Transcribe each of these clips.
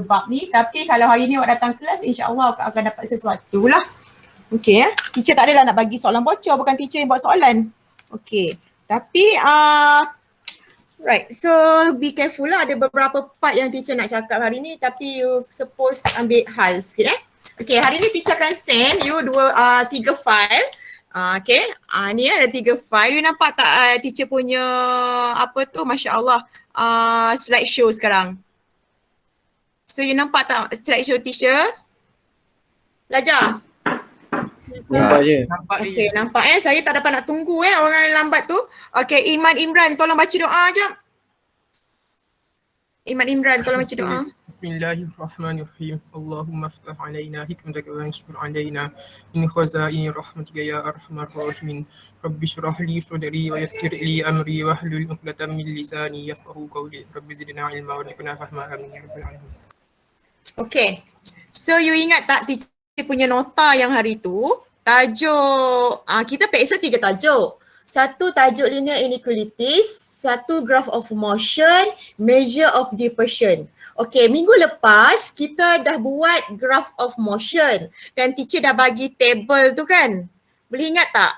bab ni. Tapi kalau hari ni awak datang kelas, insyaAllah awak akan dapat sesuatu lah. Okay, teacher tak adalah nak bagi soalan bocor, bukan teacher yang buat soalan. Okay, tapi right, so be careful lah, ada beberapa part yang teacher nak cakap hari ni, tapi you suppose ambil hal sikit Okay, hari ni teacher akan send you 3 file. Okay, ni ada 3 file. You nampak tak teacher punya apa tu, Masya Allah, slideshow sekarang. So you nampak tak slideshow teacher? Belajar? Nampak je. Okay, nampak saya tak dapat nak tunggu orang yang lambat tu. Okay, Iman Imran tolong baca doa je. Iman Imran tolong baca doa. Bismillahirrahmanirrahim. Allahumma aftah alaina hikmataka wa ansur alaina min khazaini rahmatika ya arhamar rahimin. Rabbi shrah li sadri wa yassir li amri wa hlul 'uqdatam min lisani yafqahu qawli. Rabbi zidna ilma warzuqna fahma amin ya rabbal alamin. Okay. So you ingat tak teacher punya nota yang hari tu? Tajuk, kita periksa 3 tajuk. Satu tajuk linear inequalities, satu graph of motion, measure of dispersion. Okay, minggu lepas kita dah buat graph of motion dan teacher dah bagi table tu kan? Boleh ingat tak?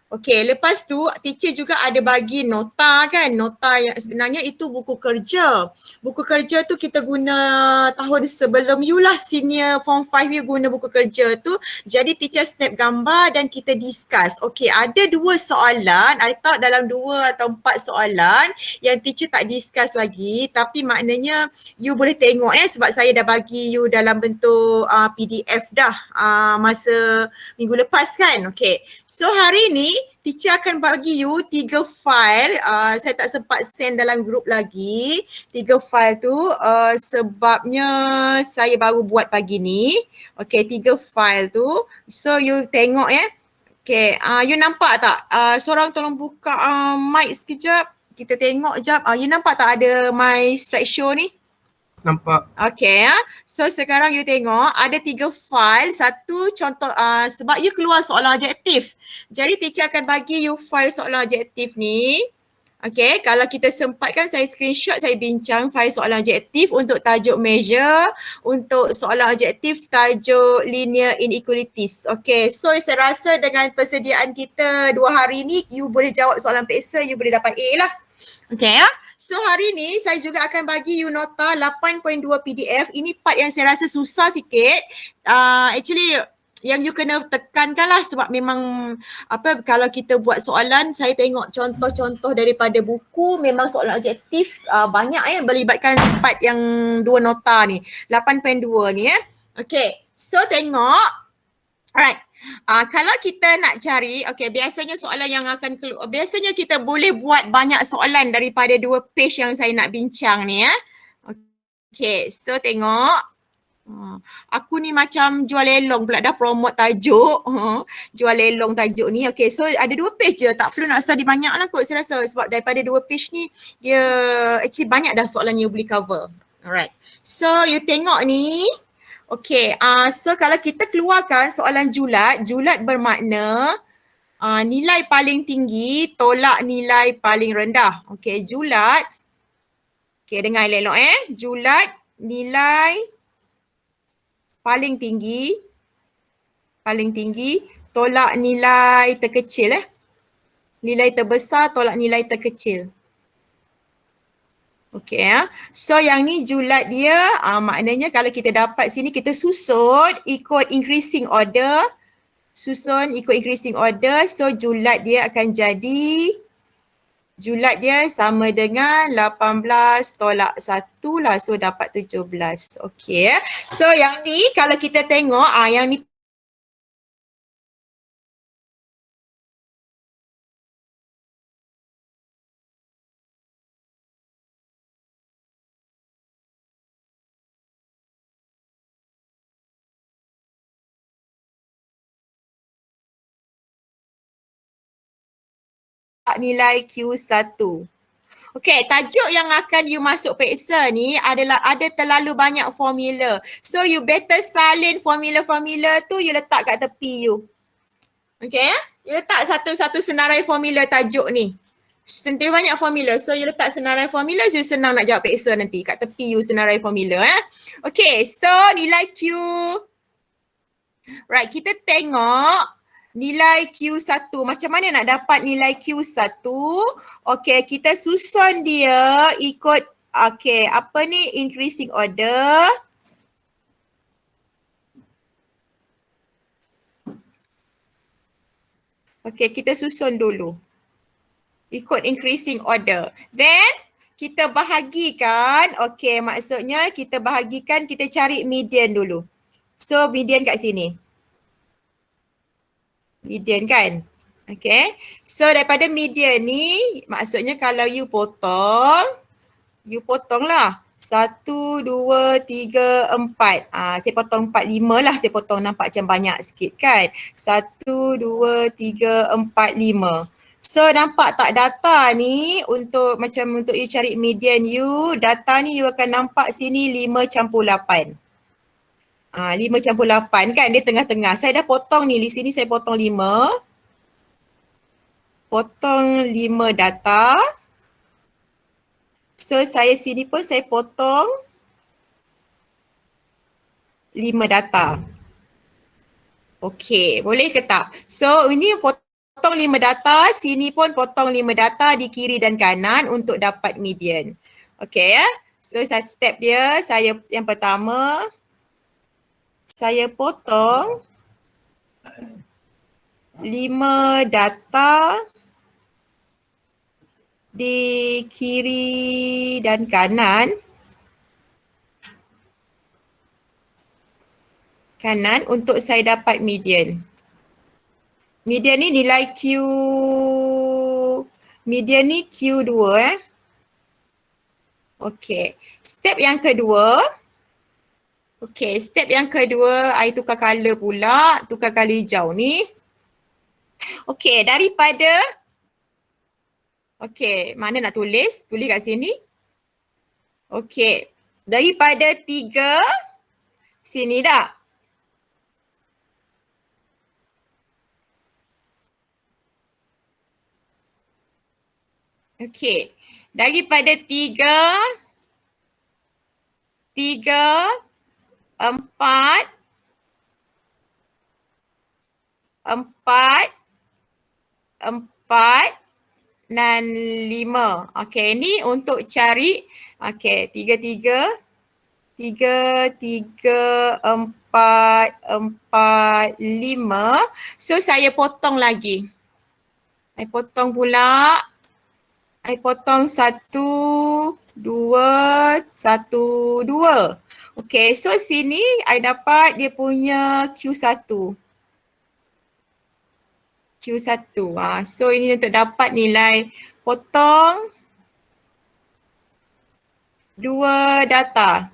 Okay, lepas tu teacher juga ada bagi nota kan? Nota yang sebenarnya itu buku kerja. Buku kerja tu kita guna tahun sebelum you lah, senior form 5 you guna buku kerja tu. Jadi teacher snap gambar dan kita discuss. Okay, ada 2 soalan. I thought dalam 2 atau 4 soalan yang teacher tak discuss lagi. Tapi maknanya you boleh tengok sebab saya dah bagi you dalam bentuk PDF dah masa minggu lepas kan. Okay, so hari ni teacher akan bagi you 3 file. Saya tak sempat send dalam group lagi. 3 file tu sebabnya saya baru buat pagi ni. Okay, 3 file tu. So you tengok Okay, you nampak tak? Seorang tolong buka mic sekejap. Kita tengok jap. You nampak tak ada my slideshow ni? Nampak. Okay, so sekarang you tengok ada 3 file. Satu contoh, sebab you keluar soalan objektif. Jadi teacher akan bagi you file soalan objektif ni. Okay, kalau kita sempatkan saya screenshot, saya bincang file soalan objektif untuk tajuk measure, untuk soalan objektif tajuk linear inequalities. Okay, so saya rasa dengan persediaan kita 2 hari ni, you boleh jawab soalan peksa, you boleh dapat A lah. Okay, so hari ni saya juga akan bagi you nota 8.2 PDF. Ini part yang saya rasa susah sikit. Actually yang you kena tekankan lah sebab memang kalau kita buat soalan, saya tengok contoh-contoh daripada buku, memang soalan objektif banyak melibatkan part yang 2 nota ni. 8.2 ni Okay, so tengok. Alright. Kalau kita nak cari, okay, biasanya soalan yang akan keluar, biasanya kita boleh buat banyak soalan daripada 2 page yang saya nak bincang ni Okay, so tengok. Aku ni macam jual lelong pula, dah promote tajuk. Jual lelong tajuk ni. Okay, so ada 2 page je, tak perlu nak study banyak lah kot saya rasa. Sebab daripada 2 page ni, dia actually banyak dah soalan you boleh cover. Alright, so you tengok ni. Okay, so kalau kita keluarkan soalan julat, julat bermakna nilai paling tinggi tolak nilai paling rendah. Okay, julat. Okay, dengar elok julat nilai paling tinggi tolak nilai terkecil nilai terbesar tolak nilai terkecil. Okay, so yang ni julat dia, maknanya kalau kita dapat sini, kita susun ikut increasing order. So julat dia akan jadi, julat dia sama dengan 18 tolak 1 lah. So dapat 17. Okay, so yang ni kalau kita tengok, yang ni nilai Q1. Okay, tajuk yang akan you masuk periksa ni adalah ada terlalu banyak formula. So you better salin formula-formula tu, you letak kat tepi you. Okay, you letak satu-satu senarai formula tajuk ni. Terlalu banyak formula. So you letak senarai formula, you senang nak jawab peksa nanti. Kat tepi you senarai formula. Okay, so nilai Q. Right, kita tengok nilai Q1. Macam mana nak dapat nilai Q1? Okay, kita susun dia ikut, okay, apa ni, increasing order. Okay, kita susun dulu. Ikut increasing order. Then, kita bahagikan, okay, maksudnya kita bahagikan, kita cari median dulu. So, median kat sini. Median kan? Okay. So, daripada median ni, maksudnya kalau you potong lah. 1, 2, 3, 4. Saya potong 4, 5 lah. Saya potong nampak macam banyak sikit kan. 1, 2, 3, 4, 5. So nampak tak data ni untuk you cari median you, data ni you akan nampak sini 5 campur 8. 5 campur 8 kan, dia tengah-tengah. Saya dah potong ni, di sini saya potong 5. Potong 5 data. So saya sini pun saya potong 5 data. Okay, boleh ke tak? So ini potong 5 data, sini pun potong 5 data di kiri dan kanan untuk dapat median. Okay ya. So step dia, saya yang pertama, saya potong 5 data di kiri dan kanan untuk saya dapat median. Median ni nilai Q, median ni Q2 Okay. Step yang kedua, okay, step yang kedua, I tukar colour pula, tukar colour hijau ni. Okay, daripada, okay, mana nak tulis? Tulis kat sini. Okay, daripada 3, sini dah. Okay, daripada 3, 4 dan 5. Okay, ni untuk cari, okay, 3, 4, 5. So saya potong lagi. I potong pula. I potong 1, 2, 1, 2. Okay, so sini I dapat dia punya Q1. So ini untuk dapat nilai potong 2 data.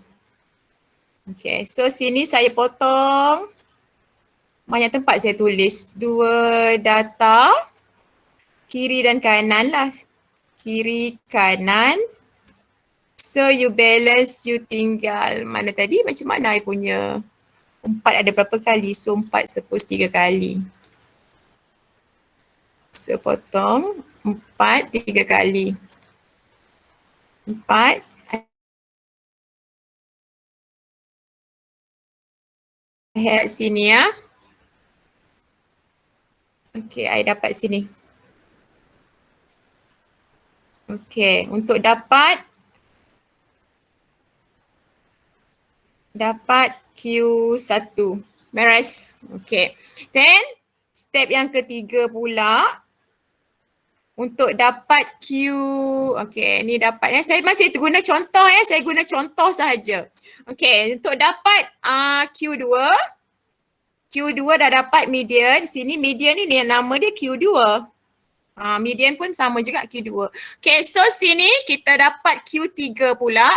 Okay, so sini saya potong, banyak tempat saya tulis 2 data, kiri dan kanan lah. Kiri, kanan. So you balance, you tinggal, mana tadi, macam mana I punya 4 ada berapa kali? So 4 suppose 3 kali. So potong 4 3 kali. 4. I sini ya. Okay, I dapat sini. Okay, untuk dapat Q1. Beres. Okay. Then, step yang ketiga pula. Untuk dapat Q, okay, ni dapat ya. Saya masih guna contoh ya. Saya guna contoh sahaja. Okay, untuk dapat Q2. Q2 dah dapat median. Sini median ni nama dia Q2. Median pun sama juga Q2. Okay, so sini kita dapat Q3 pula.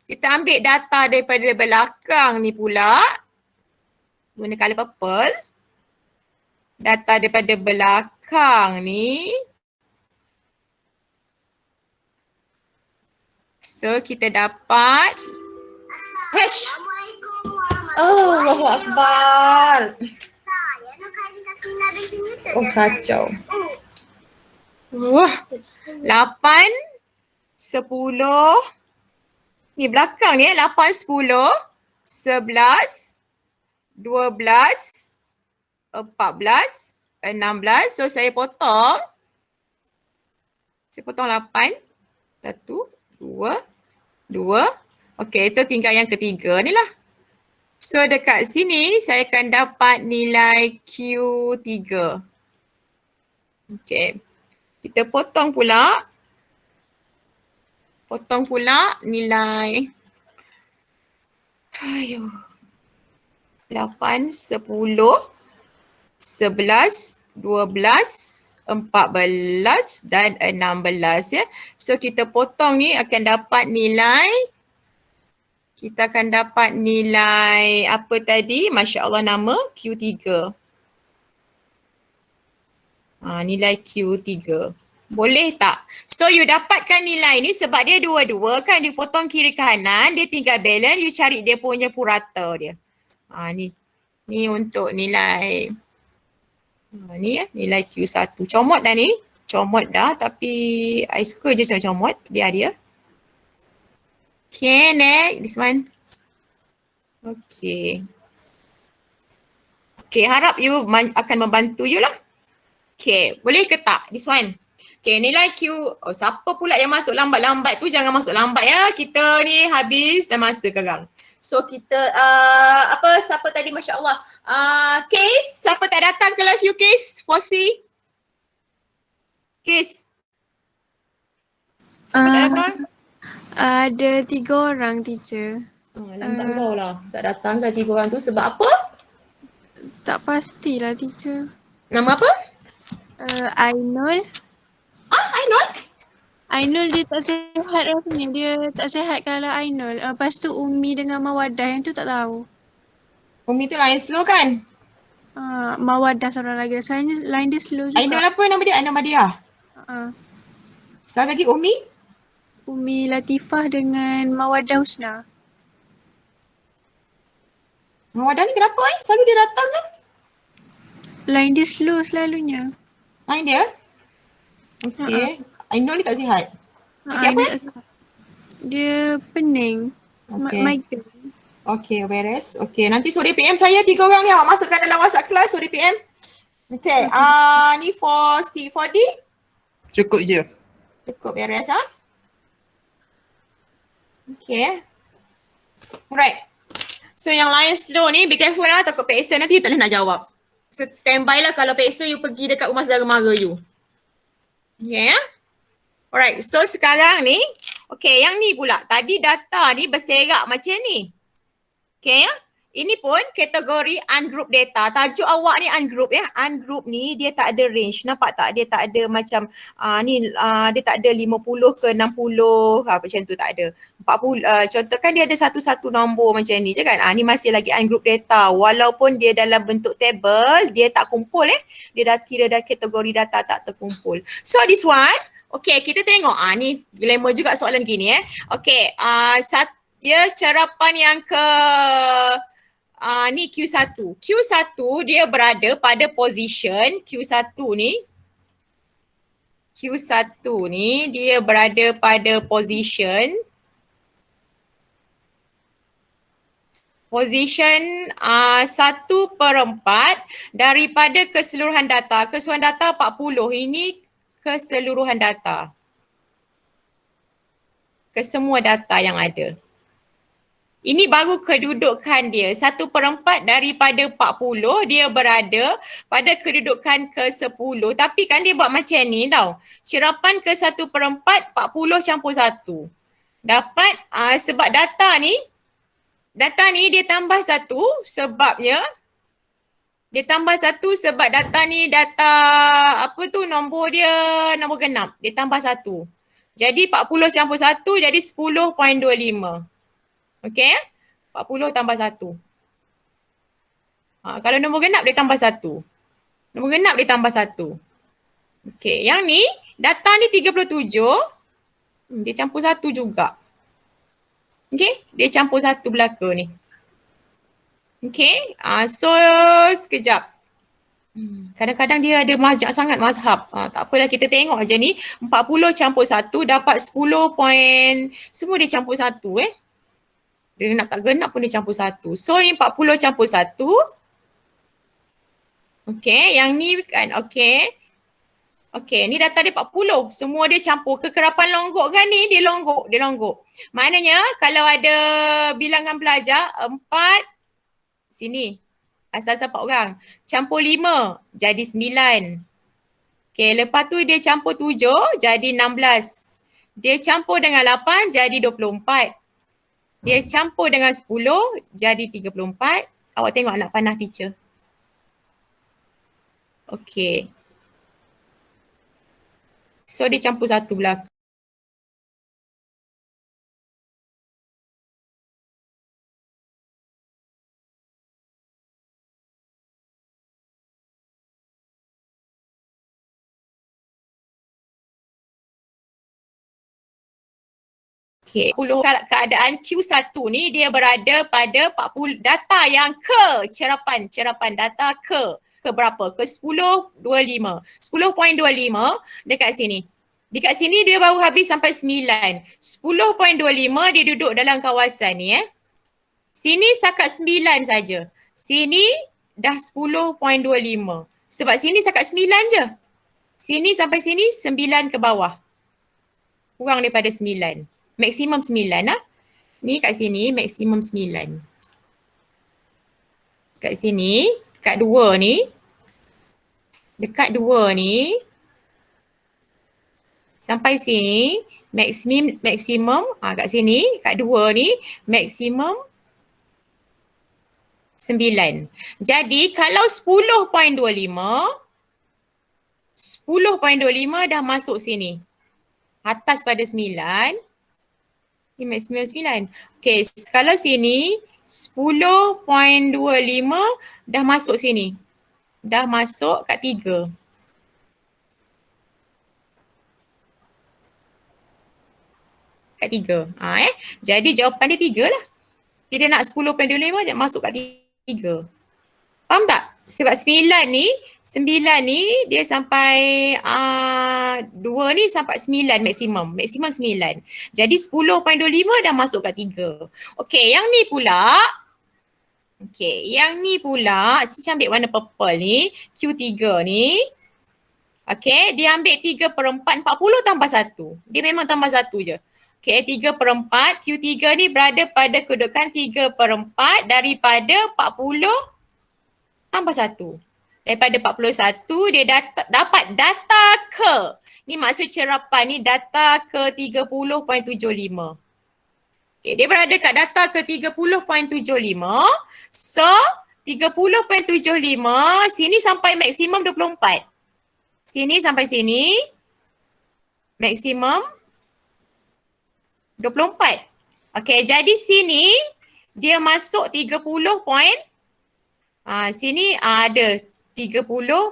Kita ambil data daripada belakang ni pula. Guna colour purple. Data daripada belakang ni. So kita dapat. Hesh. Allahu Akbar. Oh kacau. Wah, 8, 10. Ni belakang ni 8, 10, 11, 12, 14, 16. So saya potong. Saya potong 8. 1, 2, 2. Okey, itu tinggal yang ketiga ni lah. So dekat sini saya akan dapat nilai Q3. Okey. Kita potong pula. Potong pula nilai 8, 10, 11, 12, 14 dan 16 ya. So kita potong ni akan dapat nilai, kita akan dapat nilai apa tadi? Masya Allah nama Q3. Nilai Q3. Boleh tak? So you dapatkan nilai ni sebab dia dua-dua kan, dia potong kiri kanan, dia tinggal balance, you cari dia punya purata dia. Ni untuk nilai, ni ya, nilai Q1. Comot dah ni, comot dah tapi I suka je comot, biar dia. Okay, next, this one. Okay. Okay, harap you akan membantu you lah. Okay, boleh ke tak? This one. Okay, nilai Q. Oh, siapa pula yang masuk lambat-lambat tu? Jangan masuk lambat ya. Kita ni habis dah masa sekarang. So kita, siapa tadi? Masya Allah. Case, siapa tak datang kelas you, Case? Fosi? Case? Siapa tak datang? Ada 3 orang, teacher. Lambat kau lah. Tak datang kan 3 orang tu sebab apa? Tak pastilah, teacher. Nama apa? Ainul. Ainul? Ainul dia tak sihat rasanya. Dia tak sihat kalau Ainul. Lepas tu Umi dengan Mawadah yang tu tak tahu. Umi tu lain slow kan? Mawadah seorang lagi. Soalnya lain dia slow juga. Ainul apa nama dia? Ainul Madiah? Satu lagi Umi? Umi Latifah dengan Mawadah Husna. Mawadah ni kenapa Selalu dia datang kan? Lain dia slow selalunya. Lain dia? Okay. Ainul ni tak sihat? Sakit apa? Dia pening. Okay. Migraine. Okay, beres. Okay, nanti sore PM saya 3 orang ni awak masukkan dalam WhatsApp kelas sore PM. Okay, ni for C4D? Cukup je. Cukup beres Okay. Alright. So yang lain slow ni, be careful lah, takut peksa nanti you tak boleh nak jawab. So standby lah kalau peksa you pergi dekat rumah saudara mara you. Okay ya? Alright, so sekarang ni, okay yang ni pula. Tadi data ni berserak macam ni. Okay ya? Ini pun kategori ungroup data. Tajuk awak ni ungroup ya. Ungroup ni dia tak ada range. Nampak tak? Dia tak ada macam dia tak ada 50 ke 60 macam tu, tak ada. 40 contoh kan dia ada satu-satu nombor macam ni je kan. Ni masih lagi ungroup data. Walaupun dia dalam bentuk table, dia tak kumpul Dia dah kira dah kategori data tak terkumpul. So this one, okay kita tengok ni glamour juga soalan gini Okay, dia cerapan yang ke ni Q1. Q1 dia berada pada position Q1 ni. Q1 ni dia berada pada position 1/4 daripada keseluruhan data. Keseluruhan data 40. Ini keseluruhan data. Kesemua data yang ada. Ini baru kedudukan dia. 1/4 daripada 40 dia berada pada kedudukan ke-10. Tapi kan dia buat macam ni tau. Cerapan ke 1/4 40 campur 1. Dapat sebab data ni dia tambah 1 sebabnya dia tambah 1 sebab data ni data nombor dia nombor genap. Dia tambah 1. Jadi 40 campur 1 jadi 10.25. Okay, 40 tambah 1. Kalau nombor genap dia tambah 1. Nombor genap dia tambah 1. Okay, yang ni data ni 37. Dia campur 1 juga. Okay, dia campur 1 belaka ni. Okay, so sekejap. Kadang-kadang dia ada banyak sangat mazhab. Tak apalah, kita tengok je ni. 40 campur 1 dapat 10 point. Semua dia campur 1 Dia nak tak genap pun dia campur 1. So ni 40 campur 1. Okay, yang ni kan. Okay. Okay, ni data dia 40. Semua dia campur. Kekerapan longgok kan ni, dia longgok. Maknanya kalau ada bilangan pelajar 4 sini. Asal-asal 4 orang. Campur 5 jadi 9. Okay, lepas tu dia campur 7 jadi 16. Dia campur dengan 8 jadi 24. Dia campur dengan 10 jadi 34. Awak tengok anak panah teacher. Okay. So dia campur 1 belakang. Okay, keadaan Q1 ni dia berada pada 40 data yang cerapan data ke berapa? Ke 10.25. 10.25 dekat sini. Dekat sini dia baru habis sampai 9. 10.25 dia duduk dalam kawasan ni Sini setakat 9 saja. Sini dah 10.25. Sebab sini setakat 9 je. Sini sampai sini 9 ke bawah. Kurang daripada 9. Maksimum 9 Ni kat sini maksimum 9. Kat sini, dekat 2 ni. Dekat 2 ni. Sampai sini maksimum kat sini, kat 2 ni maksimum 9. Jadi kalau 10.25 dah masuk sini. Atas pada 9. Ni maksimum 9. Okay, kalau sini 10.25 dah masuk sini. Dah masuk kat 3. Kat 3. Jadi jawapan dia 3 lah. Kita nak 10.25 dia masuk kat 3. Faham tak? Sebab 9 ni dia sampai 2 ni sampai 9 maksimum. Maksimum 9. Jadi 10.25 dah masuk kat 3. Okey, yang ni pula. Saya ambil warna purple ni. Q3 ni. Okey, dia ambil 3/4. 40 tambah 1. Dia memang tambah 1 je. Okey, 3/4. Q3 ni berada pada kedudukan 3/4 daripada 40 tambah 1. Daripada 41 dia dapat data ke. Ni maksud cerapan ni data ke 30.75. Okay, dia berada kat data ke 30.75. So 30.75 sini sampai maksimum 24. Sini sampai sini maksimum 24. Okay, jadi sini dia masuk 30 point. Sini ada 30.75.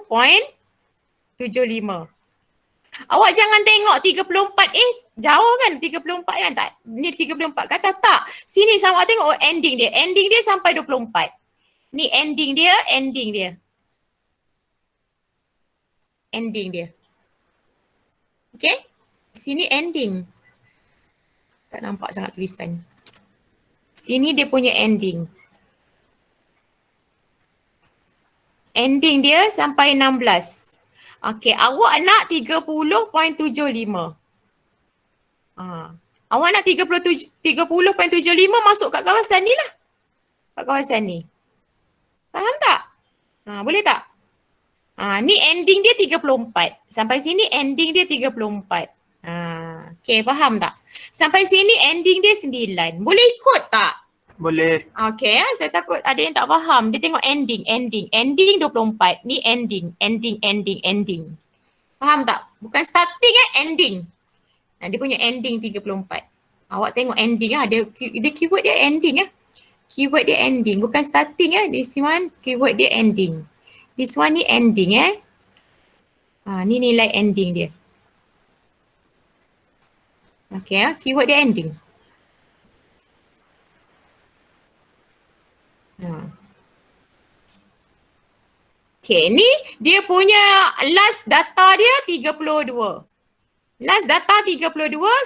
Awak jangan tengok 34. Jauh kan 34 kan? Tak, ni 34. Kata tak. Sini sama tengok ending dia. Ending dia sampai 24. Ni ending dia. Ending dia. Okay? Sini ending. Tak nampak sangat tulisan. Sini dia punya ending. Ending dia sampai 16. Okey, awak nak 30.75. Awak nak 30.75 masuk kat kawasan ni lah. Kat kawasan ni. Faham tak? Boleh tak? Ni ending dia 34. Sampai sini ending dia 34. Okey, faham tak? Sampai sini ending dia 9. Boleh ikut tak? Boleh. Okay, saya takut ada yang tak faham. Dia tengok ending. Ending 24. Ni ending. Faham tak? Bukan starting ending. Dia punya ending 34. Awak tengok ending dia keyword dia ending Keyword dia ending. Bukan starting This one keyword dia ending. This one ni ending ni nilai ending dia. Okay, keyword dia ending. Okay, ni dia punya last data dia 32. Last data 32,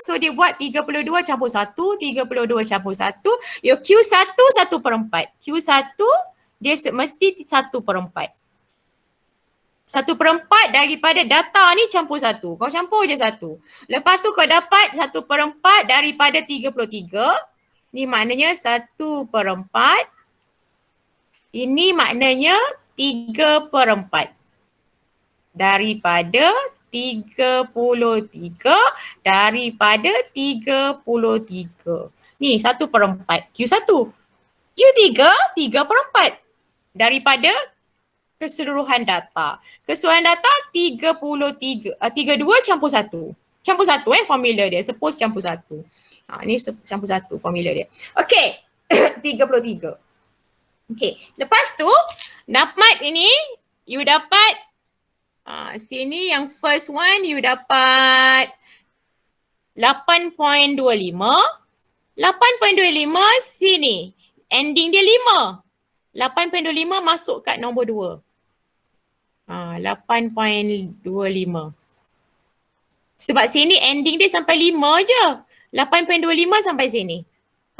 so dia buat 32 campur 1, 32 campur 1. Your Q1 1/4. Q1 dia mesti 1/4. 1/4 daripada data ni campur 1. Kau campur je 1. Lepas tu kau dapat 1/4 daripada 33. Ni maknanya 1/4. Ini maknanya 3/4. Daripada 33 daripada 33. Ni 1/4. Q1. Q3 3/4 daripada keseluruhan data. Keseluruhan data 32 campur 1. Campur 1 formula dia. Suppose campur 1. Ni campur 1 formula dia. Okey. 33. Okey. Lepas tu dapat ini you dapat sini yang first one you dapat 8.25. 8.25 sini. Ending dia 5. 8.25 masuk kat nombor 2. 8.25. Sebab sini ending dia sampai 5 je. 8.25 sampai sini.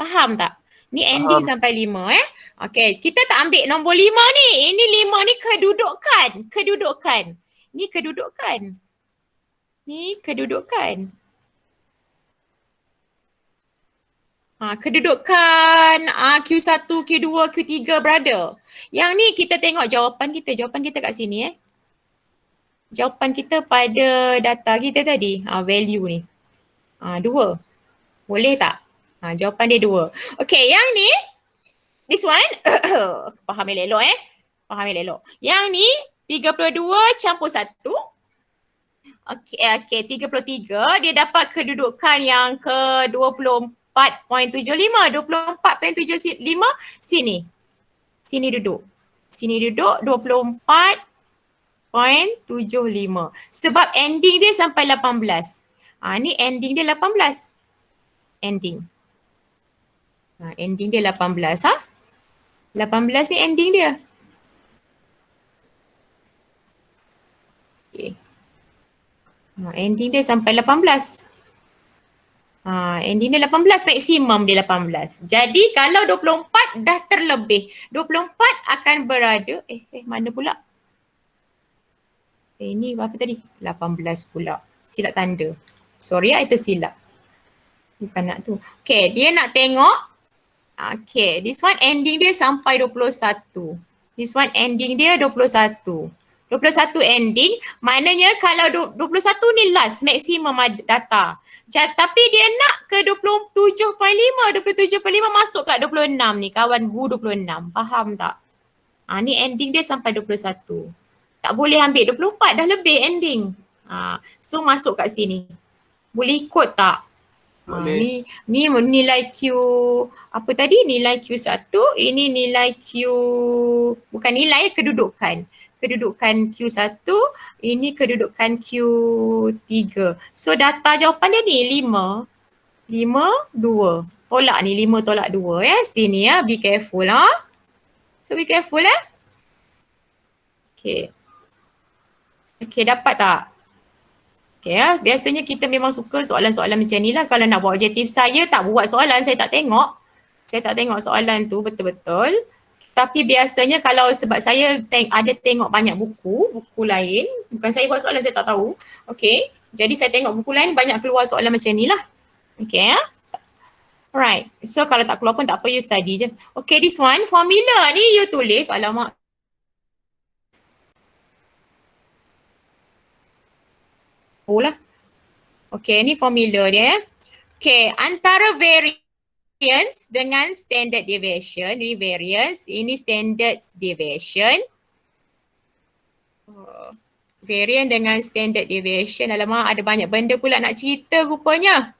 Faham tak? Ni ending sampai 5 Okay, kita tak ambil nombor 5 ni. Ini 5 ni kedudukan. Kedudukan. Ni kedudukan. Ni kedudukan. Kedudukan Q1, Q2, Q3 berada. Yang ni kita tengok jawapan kita. Jawapan kita kat sini Jawapan kita pada data kita tadi. Value ni. 2. Boleh tak? Jawapan dia 2. Okay, yang ni. This one. Faham elok Faham elok. Yang ni 32 campur 1. Okay, 33. Dia dapat kedudukan yang ke 24.75. 24.75 sini. Sini duduk. Sini duduk 24.75. Sebab ending dia sampai 18. Ni ending dia 18. Ending. Ending dia 18 18 ni ending dia. Okay. Ending dia sampai 18. Ending dia 18, maksimum dia 18. Jadi kalau 24 dah terlebih. 24 akan berada, mana pula? Ini apa tadi? 18 pula. Silap tanda. Sorry, I tersilap. Bukan nak tu. Okay, dia nak tengok. Okay, this one ending dia sampai 21. This one ending dia 21. 21 ending, maknanya kalau 21 ni last maximum data. Tapi dia nak ke 27.5. 27.5 masuk kat 26 ni, kawan Bu 26. Faham tak? Ni ending dia sampai 21. Tak boleh ambil 24, dah lebih ending. So masuk kat sini. Boleh ikut tak? Ni nilai Q apa tadi? Nilai Q1, ini nilai Q, bukan nilai, kedudukan. Kedudukan Q1, ini kedudukan Q3. So data jawapan dia ni 5, 2. Tolak ni 5 tolak 2 Sini be careful So be careful Okay. Okay, dapat tak? Okay, biasanya kita memang suka soalan-soalan macam ni lah. Kalau nak buat objektif saya tak buat soalan, saya tak tengok. Saya tak tengok soalan tu betul-betul. Tapi biasanya kalau sebab saya ada tengok banyak buku lain. Bukan saya buat soalan, saya tak tahu. Okay, jadi saya tengok buku lain banyak keluar soalan macam ni lah. Okay, alright. So kalau tak keluar pun tak apa, you study je. Okay, this one, formula ni you tulis. Alamak. Lah. Okay, ni formula dia. Okay, antara variance dengan standard deviation. Ni variance, ini standard deviation. Variance dengan standard deviation. Alamak, ada banyak benda pula nak cerita rupanya.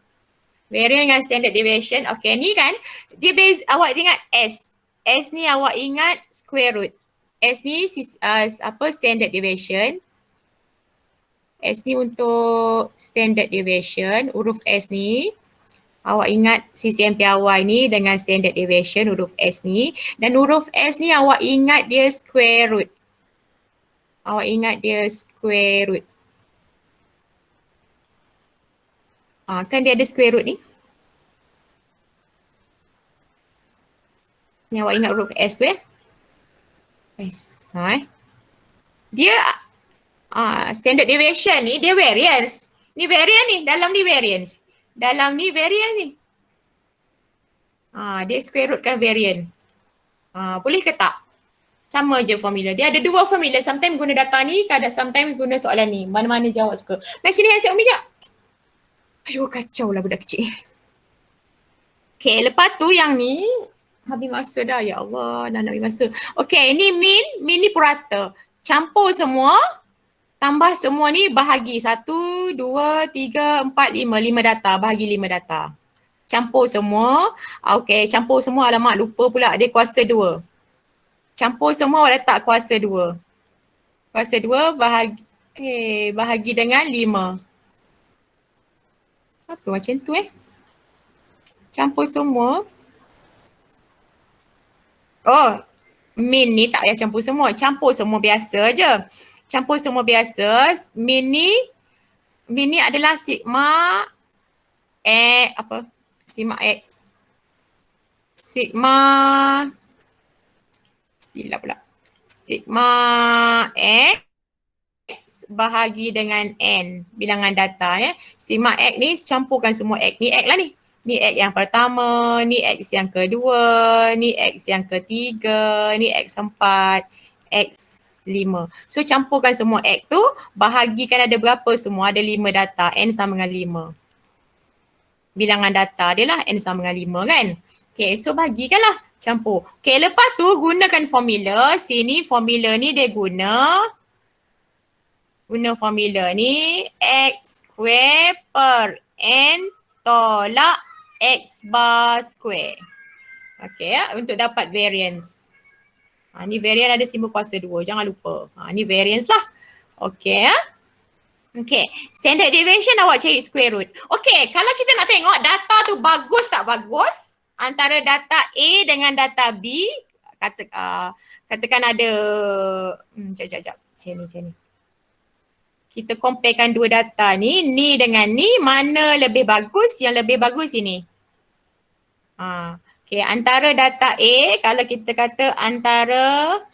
Variance dengan standard deviation. Okay, ni kan, dia base, awak ingat S. S ni awak ingat square root. S ni standard deviation. S ni untuk standard deviation, huruf S ni. Awak ingat CCMP awal ni dengan standard deviation huruf S ni. Dan huruf S ni awak ingat dia square root. Awak ingat dia square root. Kan dia ada square root ni. Ni awak ingat root S tu S. Dia standard deviation ni dia variance. Ni variance ni, dalam ni variance. Dalam ni variance ni. Dia square root kan variance. Boleh ke tak? Sama je formula. Dia ada dua formula. Sometimes guna data ni, kadang sometimes guna soalan ni. Mana-mana jawab suka. Mari sini handset Umi jap. Aduh, kacau lah budak kecil. Okay, lepas tu yang ni habis masa dah. Ya Allah, dah nak habis masa. Okay, ni min. Min ni purata. Campur semua. Tambah semua ni bahagi. 1, 2, 3, 4, 5. 5 data. Bahagi 5 data. Campur semua. Okay, campur semua. Alamak, lupa pula. Dia kuasa 2. Campur semua letak kuasa 2. Kuasa 2 bahagi dengan 5. Apa macam tu Campur semua. Oh, min ni tak payah campur semua. Campur semua biasa je. Campur semua biasa. Min ni adalah sigma Sigma X. Sigma X bahagi dengan N, bilangan data Sigma X ni campurkan semua X. Ni X lah ni. Ni X yang pertama, ni X yang kedua, ni X yang ketiga, ni X4, X5. So campurkan semua X tu, bahagikan ada berapa semua? Ada 5 data, N sama dengan 5. Bilangan data dia lah N sama dengan 5 kan. Okay, so bagikanlah. Campur. Okay, lepas tu gunakan formula. Sini formula ni dia guna formula ni X square per N tolak X bar square. Okay, untuk dapat variance. Ni variance ada simbol kuasa 2. Jangan lupa. Ni variance lah. Okay, Okay, standard deviation awak cari square root. Okay, kalau kita nak tengok data tu bagus tak bagus antara data A dengan data B, katakan ada, sekejap, sini. Kita comparekan dua data ni dengan ni, mana lebih bagus? Yang lebih bagus ini. Okay, antara data A, kalau kita kata antara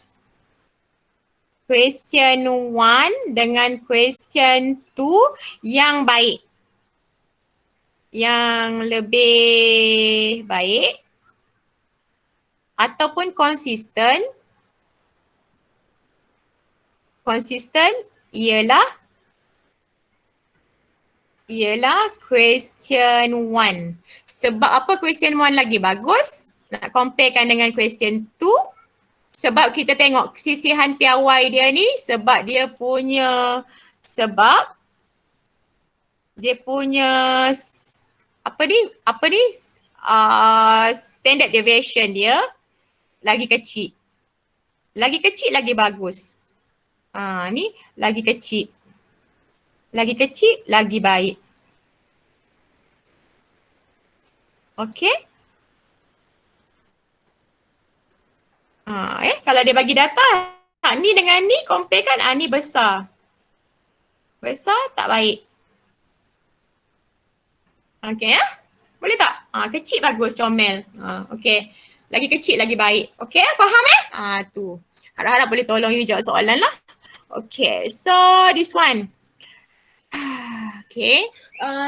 question 1 dengan question 2 yang baik. Yang lebih baik ataupun konsisten ialah question 1. Sebab apa question 1 lagi bagus? Nak comparekan dengan question 2. Sebab kita tengok sisihan piawai dia ni, sebab dia punya standard deviation dia lagi kecil. Lagi kecil lagi bagus. Ni lagi kecil. Lagi kecil lagi baik. Okey. Kalau dia bagi data, ni dengan ni compare kan, ni besar. Besar tak baik. Okey boleh tak? Kecil bagus, comel. Okey. Lagi kecil lagi baik. Okey, faham tu. Harap-harap boleh tolong you jawab soalan lah. Okey, so this one. Okey.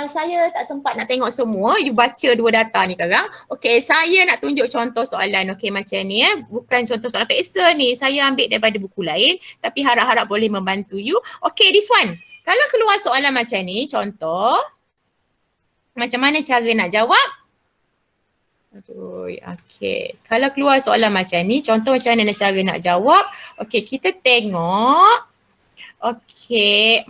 Saya tak sempat nak tengok semua. You baca dua data ni sekarang. Okey, saya nak tunjuk contoh soalan. Okey, macam ni Bukan contoh soalan peksa ni. Saya ambil daripada buku lain. Tapi harap-harap boleh membantu you. Okey, this one. Kalau keluar soalan macam ni, contoh. Macam mana cara nak jawab? Okey. Kalau keluar soalan macam ni, contoh macam mana cara nak jawab. Okey, kita tengok. Okey.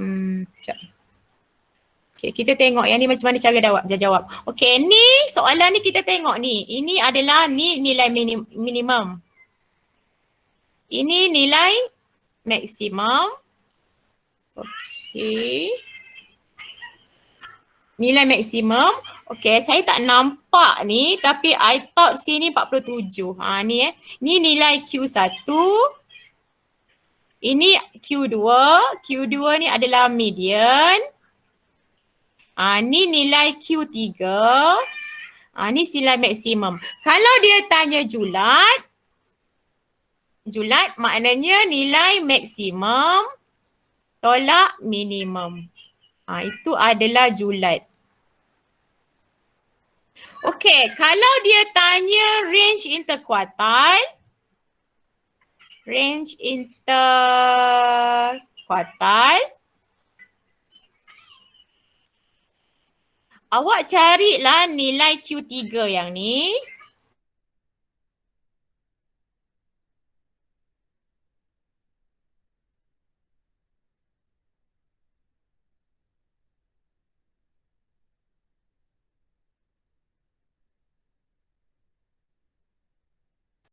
Okay, kita tengok yang ni macam mana cara jawab. Okey, ni soalan ni kita tengok ni. Ini adalah nilai minimum. Ini nilai maksimum. Okey. Nilai maksimum. Okey, saya tak nampak ni tapi I thought sini 47. Ni Ni nilai Q1. Ini Q2. Q2 ni adalah median. Ni nilai Q3. Ni nilai maksimum. Kalau dia tanya julat maknanya nilai maksimum tolak minimum. Itu adalah julat. Okey, kalau dia tanya range interquartile, awak carilah nilai Q3 yang ni.